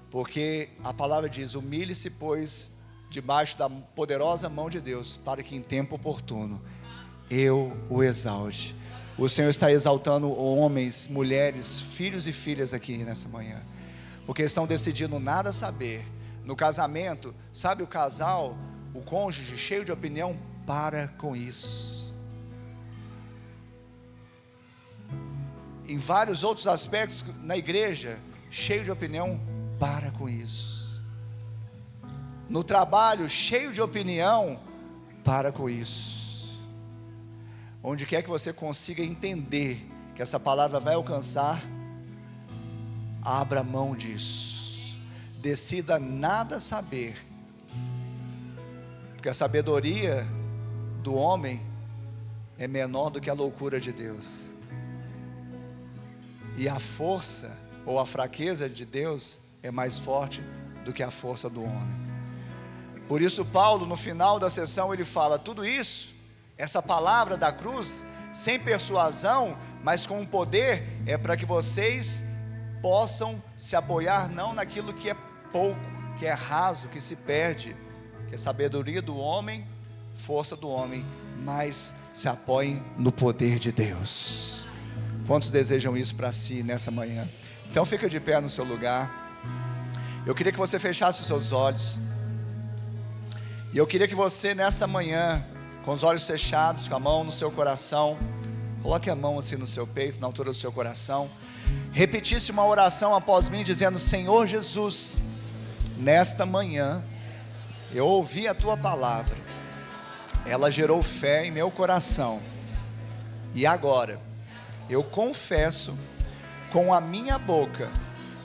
Porque a palavra diz: humilhe-se, pois, debaixo da poderosa mão de Deus, para que em tempo oportuno eu o exalte. O Senhor está exaltando homens, mulheres, filhos e filhas aqui nessa manhã, porque estão decidindo nada saber, no casamento, sabe, o casal, o cônjuge cheio de opinião, para com isso. Em vários outros aspectos na igreja, cheio de opinião, para com isso. No trabalho, cheio de opinião, para com isso. Onde quer que você consiga entender que essa palavra vai alcançar, abra mão disso. Decida nada saber, porque a sabedoria do homem é menor do que a loucura de Deus, e a força ou a fraqueza de Deus é mais forte do que a força do homem. Por isso Paulo, no final da sessão, ele fala: tudo isso, essa palavra da cruz, sem persuasão, mas com poder, é para que vocês possam se apoiar não naquilo que é pouco, que é raso, que se perde, que é sabedoria do homem, força do homem, mas se apoiem no poder de Deus. Quantos desejam isso para si nessa manhã? Então fica de pé no seu lugar. Eu queria que você fechasse os seus olhos, e eu queria que você nessa manhã, com os olhos fechados, com a mão no seu coração, coloque a mão assim no seu peito, na altura do seu coração, repetisse uma oração após mim, dizendo: Senhor Jesus, nesta manhã eu ouvi a tua palavra, ela gerou fé em meu coração, e agora eu confesso com a minha boca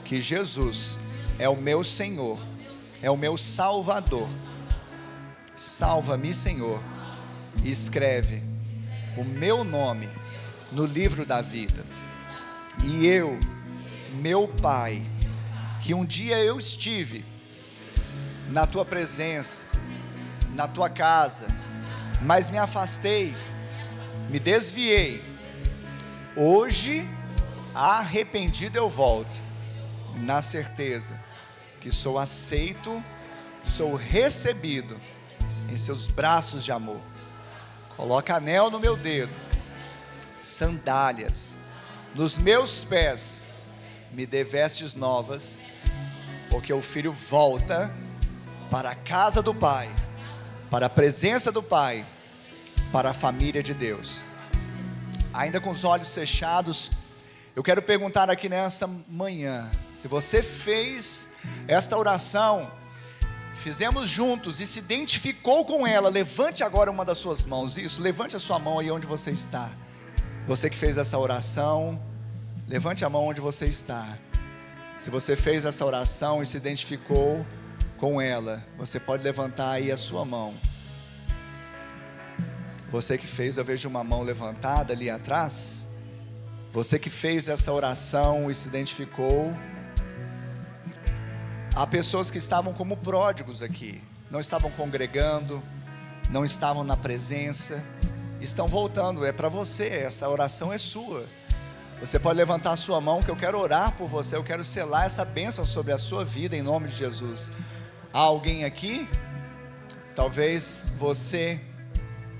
que Jesus é o meu Senhor, é o meu Salvador. Salva-me, Senhor, e escreve o meu nome no livro da vida. E eu, meu Pai, que um dia eu estive na tua presença, na tua casa, mas me afastei, me desviei, hoje, arrependido eu volto, na certeza que sou aceito, sou recebido em seus braços de amor. Coloca anel no meu dedo, sandálias nos meus pés, me dê vestes novas, porque o filho volta para a casa do Pai, para a presença do Pai, para a família de Deus. Ainda com os olhos fechados, eu quero perguntar aqui nesta manhã, se você fez esta oração, fizemos juntos e se identificou com ela, levante agora uma das suas mãos. Isso, levante a sua mão aí onde você está. Você que fez essa oração, levante a mão onde você está. Se você fez essa oração e se identificou com ela, você pode levantar aí a sua mão. Você que fez, eu vejo uma mão levantada ali atrás. Você que fez essa oração e se identificou. Há pessoas que estavam como pródigos aqui, não estavam congregando, não estavam na presença, estão voltando. É para você, essa oração é sua. Você pode levantar a sua mão que eu quero orar por você, eu quero selar essa bênção sobre a sua vida em nome de Jesus. Há alguém aqui? Talvez você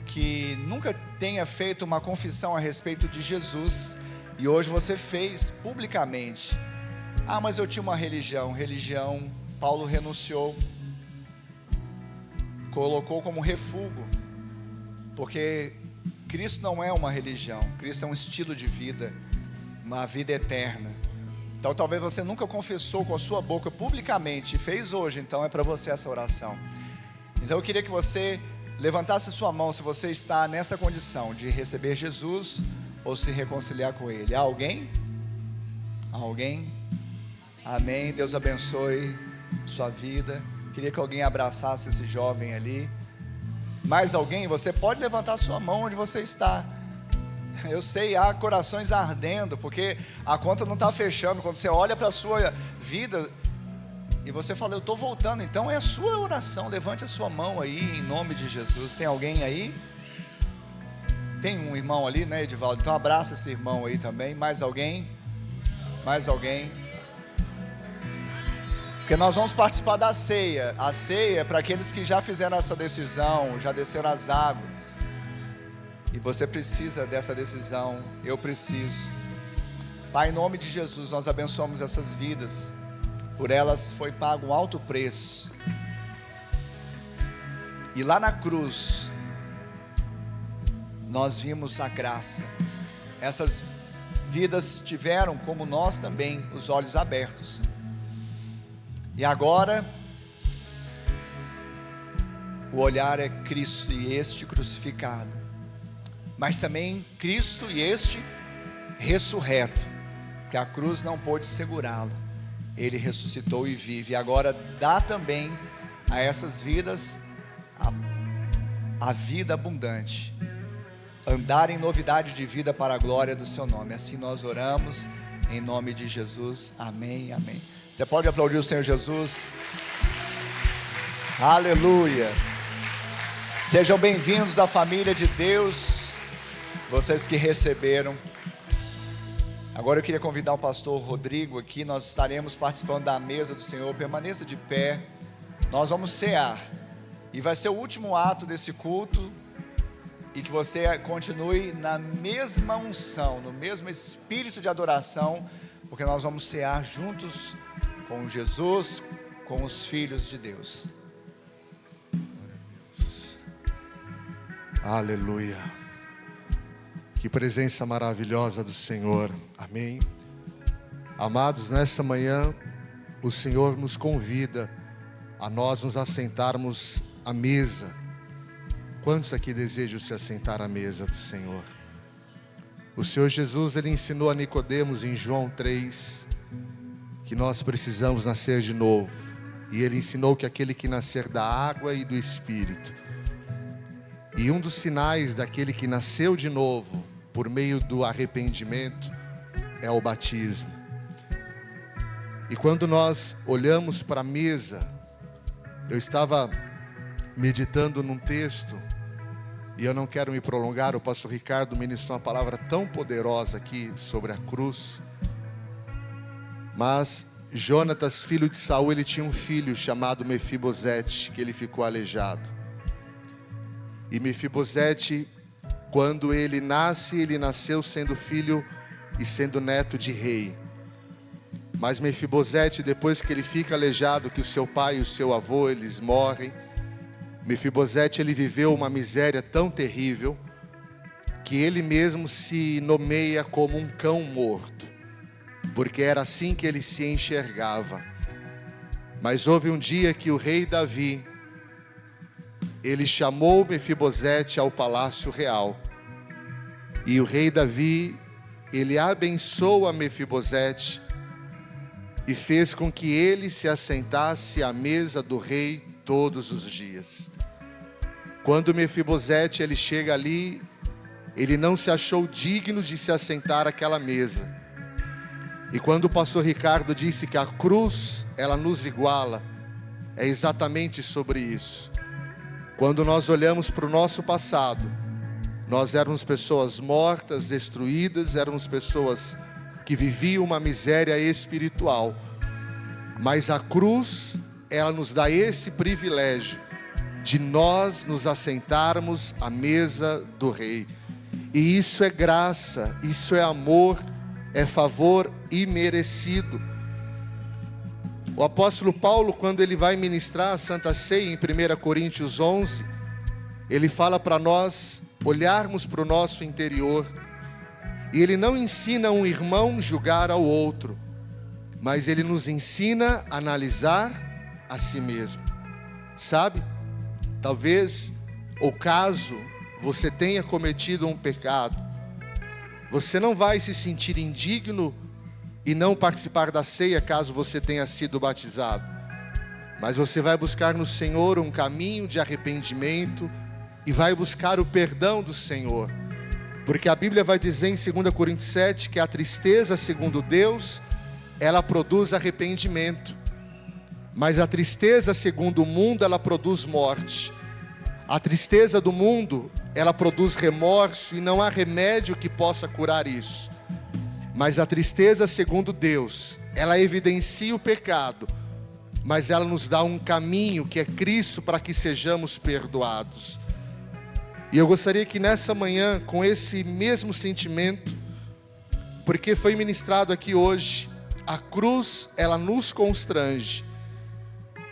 que nunca tenha feito uma confissão a respeito de Jesus, e hoje você fez publicamente. Ah, mas eu tinha uma religião, Paulo renunciou, colocou como refúgio, porque Cristo não é uma religião, Cristo é um estilo de vida, uma vida eterna. Então talvez você nunca confessou com a sua boca publicamente, e fez hoje, então é para você essa oração. Então eu queria que você levantasse a sua mão, se você está nessa condição de receber Jesus, ou se reconciliar com Ele. Há alguém? Há alguém? Amém, Deus abençoe sua vida. Queria que alguém abraçasse esse jovem ali. Mais alguém? Você pode levantar sua mão onde você está. Eu sei, há corações ardendo, porque a conta não está fechando. Quando você olha para a sua vida e você fala, eu estou voltando, então é a sua oração. Levante a sua mão aí em nome de Jesus. Tem alguém aí? Tem um irmão ali, né, Edivaldo? Então abraça esse irmão aí também. Mais alguém? Mais alguém? Porque nós vamos participar da ceia. A ceia é para aqueles que já fizeram essa decisão, já desceram as águas. E você precisa dessa decisão. Eu preciso. Pai, em nome de Jesus, nós abençoamos essas vidas. por elas foi pago um alto preço. E lá na cruz, nós vimos a graça. Essas vidas tiveram, como nós também, os olhos abertos. E agora, o olhar é Cristo e este crucificado, mas também Cristo e este ressurreto, que a cruz não pôde segurá-lo. Ele ressuscitou e vive, e agora dá também a essas vidas a vida abundante, andar em novidade de vida para a glória do seu nome. Assim nós oramos, em nome de Jesus, amém, amém. Você pode aplaudir o Senhor Jesus? Aleluia. Sejam bem-vindos à família de Deus, vocês que receberam. Agora eu queria convidar o pastor Rodrigo aqui. Nós estaremos participando da mesa do Senhor. Permaneça de pé, nós vamos cear, e vai ser o último ato desse culto, e que você continue na mesma unção, no mesmo espírito de adoração, porque nós vamos cear juntos com Jesus, com os filhos de Deus. Aleluia. Que presença maravilhosa do Senhor, amém. Amados, nessa manhã o Senhor nos convida a nós nos assentarmos à mesa. Quantos aqui desejam se assentar à mesa do Senhor? O Senhor Jesus, Ele ensinou a Nicodemos em João 3 que nós precisamos nascer de novo, e Ele ensinou que aquele que nascer da água e do Espírito, e um dos sinais daquele que nasceu de novo por meio do arrependimento é o batismo. E quando nós olhamos para a mesa, eu estava meditando num texto, e eu não quero me prolongar. O pastor Ricardo ministrou uma palavra tão poderosa aqui sobre a cruz. Mas Jonatas, filho de Saul, ele tinha um filho chamado Mefibosete, que ele ficou aleijado. E Mefibosete, quando ele nasce, ele nasceu sendo filho e sendo neto de rei. Mas Mefibosete, depois que ele fica aleijado, que o seu pai e o seu avô, eles morrem, Mefibosete, ele viveu uma miséria tão terrível, que ele mesmo se nomeia como um cão morto, porque era assim que ele se enxergava. Mas houve um dia que o rei Davi, ele chamou Mefibosete ao palácio real, e o rei Davi, ele abençoou a Mefibosete, e fez com que ele se assentasse à mesa do rei todos os dias. Quando Mefibosete ele chega ali, ele não se achou digno de se assentar àquela mesa. E quando o pastor Ricardo disse que a cruz, ela nos iguala, é exatamente sobre isso. Quando nós olhamos para o nosso passado, nós éramos pessoas mortas, destruídas, éramos pessoas que viviam uma miséria espiritual. Mas a cruz, ela nos dá esse privilégio de nós nos assentarmos à mesa do rei. E isso é graça, isso é amor, é favor imerecido. O apóstolo Paulo, quando ele vai ministrar a Santa Ceia em 1 Coríntios 11, ele fala para nós olharmos para o nosso interior. E ele não ensina um irmão julgar ao outro, mas ele nos ensina a analisar a si mesmo. Sabe? Talvez, ou caso você tenha cometido um pecado, você não vai se sentir indigno e não participar da ceia caso você tenha sido batizado. Mas você vai buscar no Senhor um caminho de arrependimento e vai buscar o perdão do Senhor. Porque a Bíblia vai dizer em 2 Coríntios 7 que a tristeza, segundo Deus, ela produz arrependimento. Mas a tristeza, segundo o mundo, ela produz morte. A tristeza do mundo, ela produz remorso, e não há remédio que possa curar isso. Mas a tristeza, segundo Deus, ela evidencia o pecado, mas ela nos dá um caminho que é Cristo, para que sejamos perdoados. E eu gostaria que nessa manhã, com esse mesmo sentimento, porque foi ministrado aqui hoje A cruz, ela nos constrange.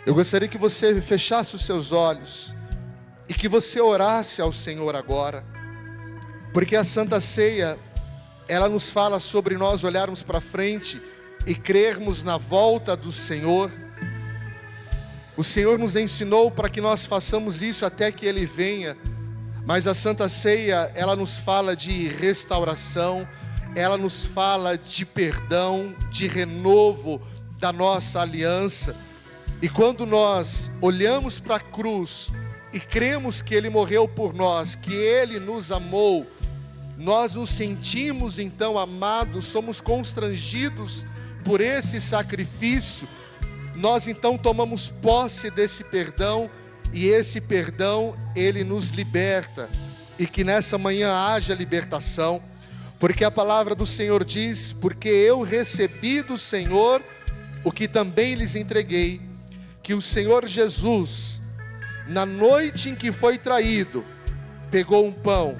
Eu gostaria que você fechasse os seus olhos e que você orasse ao Senhor agora, porque a Santa Ceia, ela nos fala sobre nós olharmos para frente e crermos na volta do Senhor. O Senhor nos ensinou para que nós façamos isso até que Ele venha, mas a Santa Ceia, ela nos fala de restauração, ela nos fala de perdão, de renovo da nossa aliança. E quando nós olhamos para a cruz e cremos que Ele morreu por nós, que Ele nos amou, nós nos sentimos então amados, somos constrangidos por esse sacrifício. Nós então tomamos posse desse perdão, e esse perdão, ele nos liberta. E que nessa manhã haja libertação, porque a palavra do Senhor diz: porque eu recebi do Senhor o que também lhes entreguei, que o Senhor Jesus, na noite em que foi traído, pegou um pão,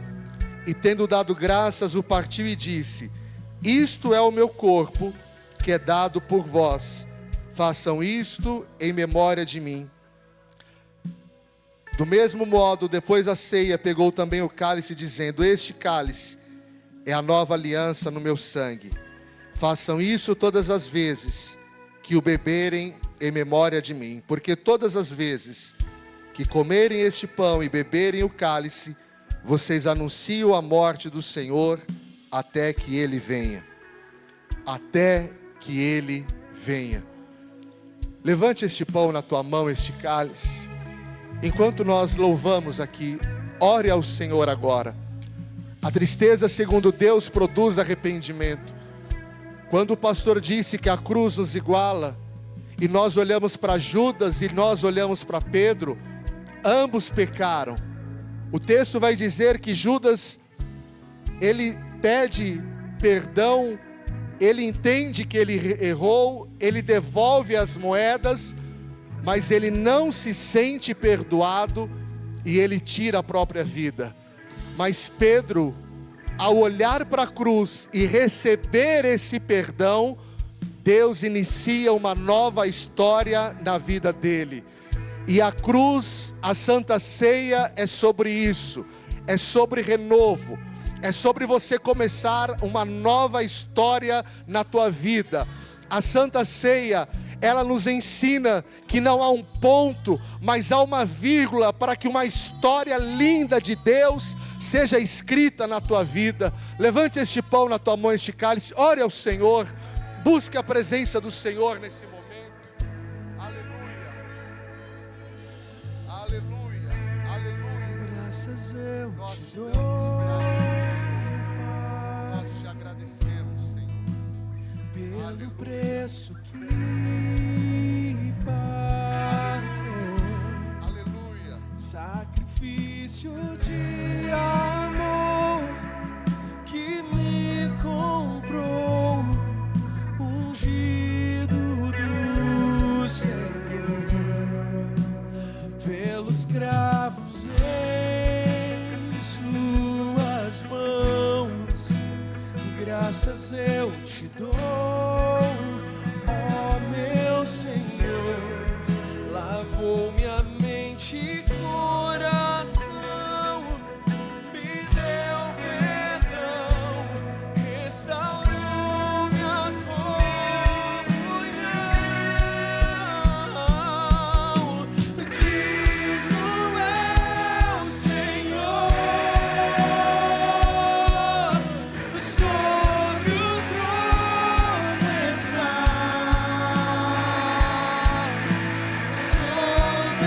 e tendo dado graças, o partiu e disse: isto é o meu corpo, que é dado por vós, façam isto em memória de mim. Do mesmo modo, depois da ceia, pegou também o cálice, dizendo: este cálice é a nova aliança no meu sangue. Façam isso todas as vezes que o beberem em memória de mim. Porque todas as vezes que comerem este pão e beberem o cálice, vocês anunciam a morte do Senhor até que Ele venha. Até que Ele venha. Levante este pão na tua mão, este cálice. Enquanto nós louvamos aqui, ore ao Senhor agora. A tristeza, segundo Deus, produz arrependimento. Quando o pastor disse que a cruz nos iguala, e nós olhamos para Judas e nós olhamos para Pedro, ambos pecaram. O texto vai dizer que Judas, ele pede perdão, ele entende que ele errou, ele devolve as moedas, mas ele não se sente perdoado e ele tira a própria vida. Mas Pedro, ao olhar para a cruz e receber esse perdão, Deus inicia uma nova história na vida dele. E a cruz, a Santa Ceia é sobre isso, é sobre renovo, é sobre você começar uma nova história na tua vida. A Santa Ceia, ela nos ensina que não há um ponto, mas há uma vírgula para que uma história linda de Deus seja escrita na tua vida. Levante este pão na tua mão, este cálice, ore ao Senhor, busque a presença do Senhor nesse momento. Aleluia, aleluia, aleluia. Graças eu Nós te te dou, damos nós te agradecemos, Senhor. pelo Aleluia. preço que pagou, Aleluia. sacrifício de amor que me comprou, ungido do Senhor, pelos cravos em suas mãos. Graças eu te dou, ó meu Senhor. Lavou minha mente e coração, me deu perdão, restaurou minha comunhão. Digno é o Senhor, sobre o trono está, sobre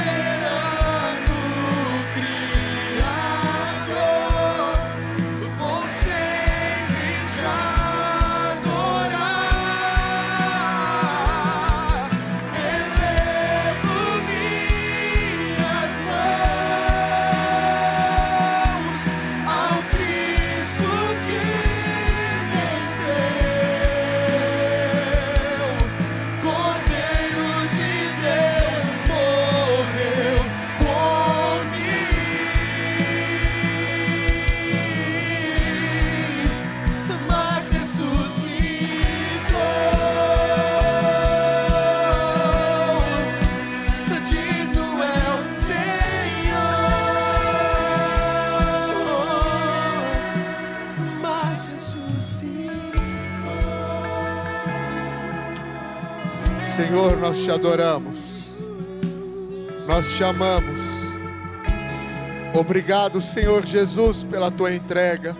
Senhor, nós te adoramos, nós te amamos. Obrigado, Senhor Jesus, pela tua entrega.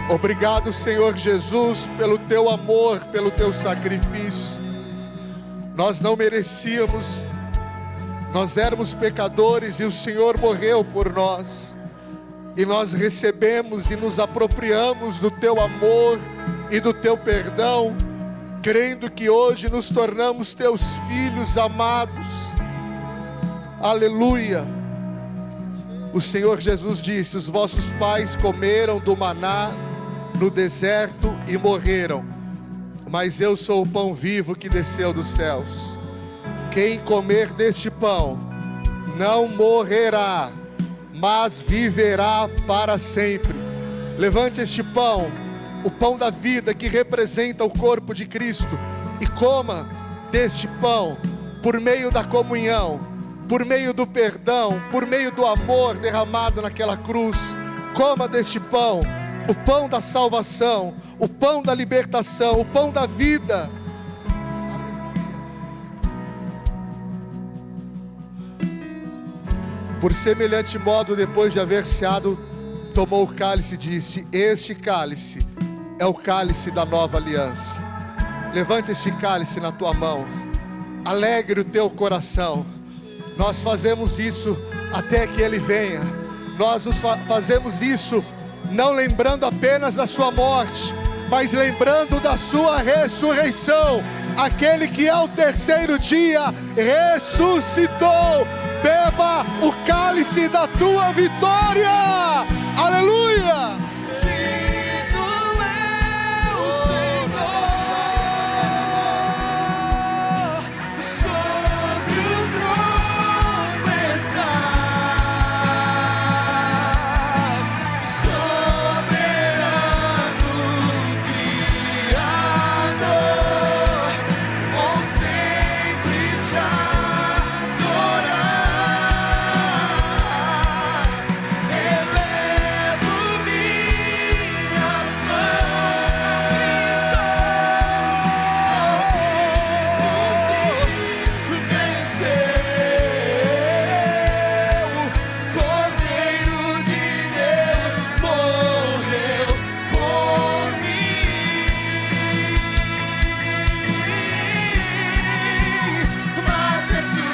Obrigado, Senhor Jesus, pelo teu amor, pelo teu sacrifício. Nós não merecíamos, nós éramos pecadores e o Senhor morreu por nós. E nós recebemos e nos apropriamos do teu amor e do teu perdão, crendo que hoje nos tornamos teus filhos amados. Aleluia. O Senhor Jesus disse: os vossos pais comeram do maná no deserto e morreram, mas eu sou o pão vivo que desceu dos céus. Quem comer deste pão não morrerá, mas viverá para sempre. Levante este pão, o pão da vida que representa o corpo de Cristo, e coma deste pão por meio da comunhão, por meio do perdão, por meio do amor derramado naquela cruz. Coma deste pão, o pão da salvação, o pão da libertação, o pão da vida. Por semelhante modo, depois de haver ceado, tomou o cálice e disse: este cálice é o cálice da nova aliança. Levante este cálice na tua mão, alegre o teu coração. Nós fazemos isso até que Ele venha. Nós fazemos isso não lembrando apenas da sua morte, mas lembrando da sua ressurreição. Aquele que ao terceiro dia ressuscitou. Beba o cálice da tua vitória. Aleluia. Digno é o Senhor, sobre o trono está, soberano Criador, vou sempre te adorar. Elevo minhas mãos a Cristo, venceu, Cordeiro de Deus morreu por mim, mas ressuscitou.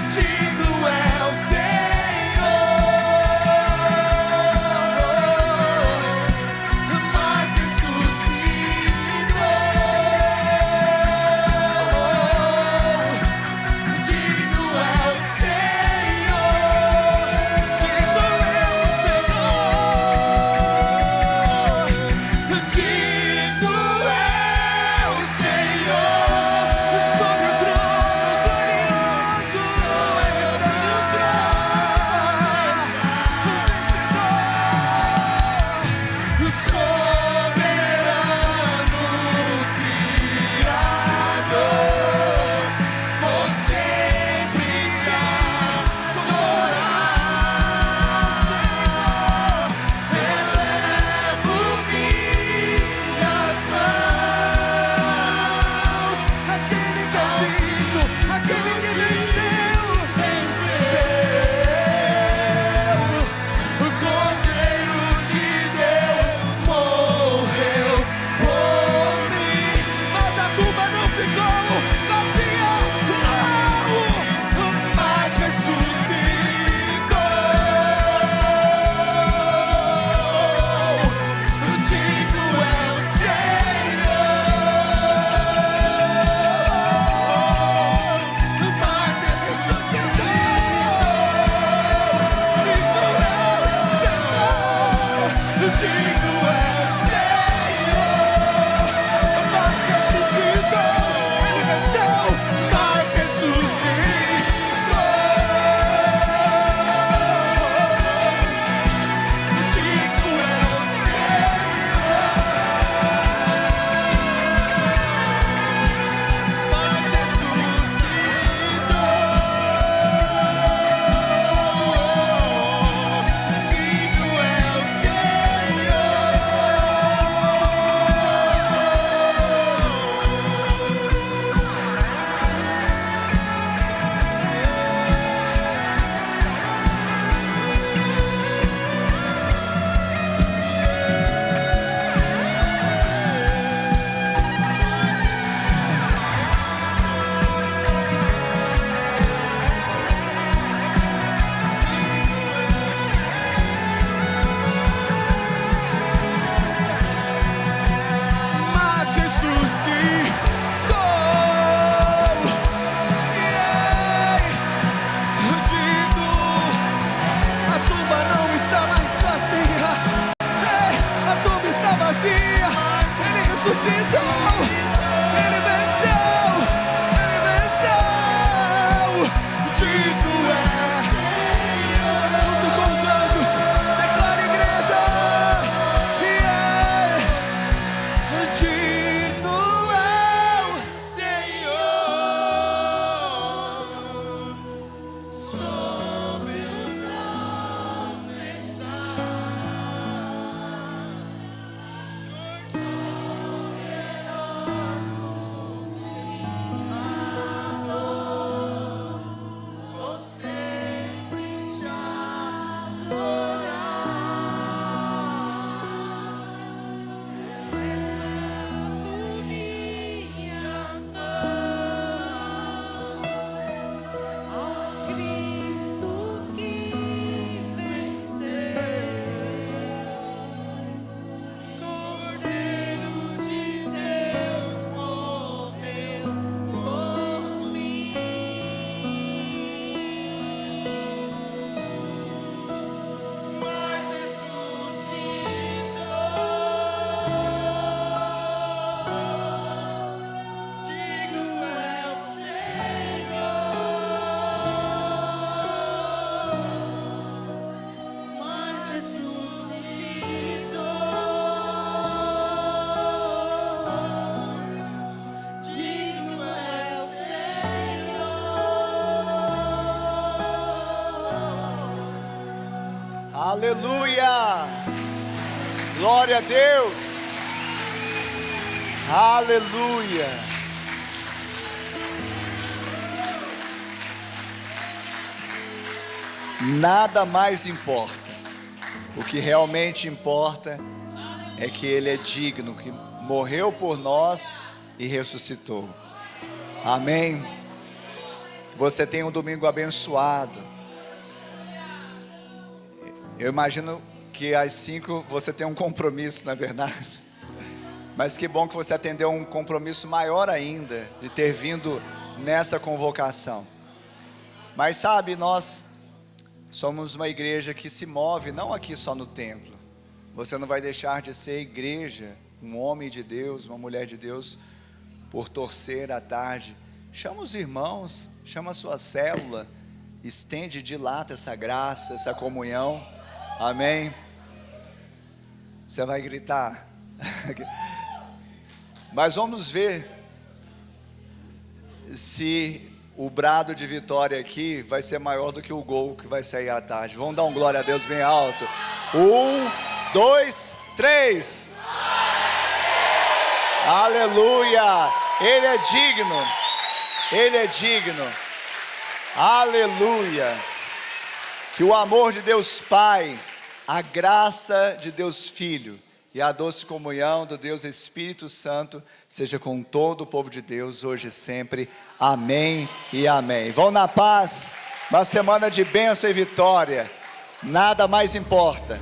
Digno é o Senhor, mas ressuscitou. Digno é o Senhor, digno é o Senhor, digno é o Senhor, sobre o trono glorioso Ele está, o vencedor, o soberano Criador, vou sempre te adorar, Senhor. Elevo minhas mãos àquele que é digno, àquele que venceu, o Cordeiro de Deus morreu por mim, mas a tumba não ficou vazia, não, mas ressuscitou. Digno é o Senhor, mas ressuscitou. Digno é o Senhor, digno é o Senhor, mas ressuscitou. Ele venceu, mas ressuscitou. Digno é o Senhor, mas ressuscitou. Digno é o Senhor. ressuscitou, Ele venceu, Ele venceu. Digno é, junto com os anjos, declara igreja, e digno é o Senhor, sobre o trono está. Vou sempre te adorar. Elevo minhas mãos ao Cristo que venceu, Cordeiro de Deus morreu por mim, mas ressuscitou. Digno é o Senhor, mas ressuscitou. Digno é o Senhor. Aleluia! Glória a Deus! Aleluia! Nada mais importa. O que realmente importa é que Ele é digno, que morreu por nós e ressuscitou. Amém? Que você tenha um domingo abençoado. Eu imagino que às 5 você tem um compromisso, não é verdade? Mas que bom que você atendeu um compromisso maior ainda, de ter vindo nessa convocação. Mas sabe, nós somos uma igreja que se move, não aqui só no templo. Você não vai deixar de ser igreja, um homem de Deus, uma mulher de Deus, por torcer à tarde. Chama os irmãos, chama a sua célula, estende, dilata essa graça, essa comunhão. Amém? Você vai gritar. Mas vamos ver se o brado de vitória aqui vai ser maior do que o gol que vai sair à tarde. Vamos dar um glória a Deus bem alto. 1, 2, 3. Aleluia! Ele é digno. Ele é digno. Aleluia! Que o amor de Deus Pai, a graça de Deus Filho e a doce comunhão do Deus Espírito Santo seja com todo o povo de Deus, hoje e sempre. Amém e amém. Vão na paz, uma semana de bênção e vitória. Nada mais importa.